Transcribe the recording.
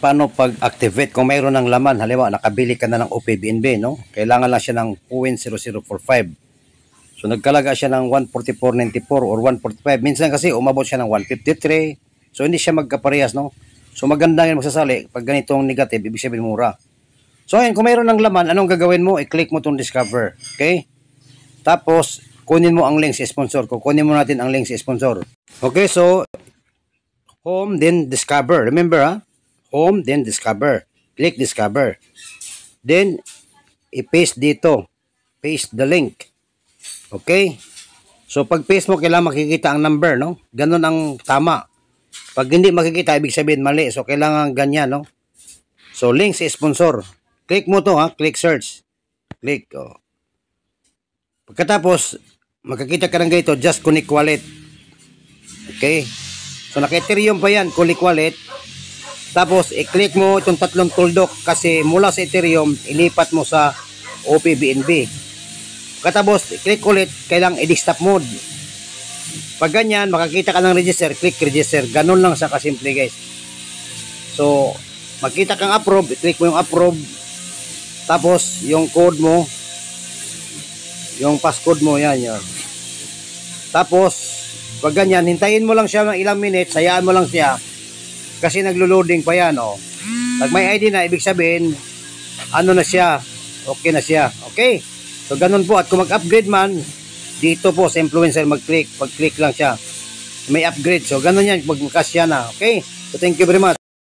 paano pag-activate kung mayroon ng laman. Halimbawa, nakabili ka na ng OPBNB, no? Kailangan lang siya ng 0.0045. So, nagkalaga siya ng 144.94 or 145. Minsan kasi umabot siya ng 153. So, hindi siya magkaparehas, no? So, maganda yung magsasali. Pag ganitong negative, ibig sabihin mura. So, ayun, kung mayroon ng laman, anong gagawin mo? I-click mo itong discover. Okay? Tapos, kunin mo ang link sa sponsor. Kukunin mo natin ang link sa sponsor. Okay, so, home, then discover. Remember, ha? Home, then discover. Click discover. Then, i-paste dito. Paste the link. Okay? So, pag paste mo, kailangan makikita ang number, no? Ganun ang tama. Pag hindi makikita, ibig sabihin mali. So, kailangan ganyan, no? So, link sa sponsor. Click mo to, ha? Click search. Click, oh. Pagkatapos, makikita ka ng ganito, just connect wallet. Okay? So, naka-Ethereum pa yan, connect wallet. Tapos, i-click mo itong tatlong tuldok kasi mula sa Ethereum, ilipat mo sa OPBNB. Pagkatapos, i-click ulit, kailangang i-desktop mode. Pag ganyan, makakita ka ng register, click register. Ganun lang sa kasimple, guys. So, makita kang approve, i-click mo yung approve. Tapos, yung code mo, yung passcode mo, yan. Tapos, pag ganyan, hintayin mo lang siya ng ilang minutes, hayaan mo lang siya. Kasi naglo-loading pa yan, oh. Pag may ID na, ibig sabihin, ano na siya, okay na siya. Okay? So, ganun po. At kung mag-upgrade man, dito po sa influencer mag-click. Pag-click lang siya, may upgrade. So, ganun yan. Pag-cash yan na. Okay? So, thank you very much.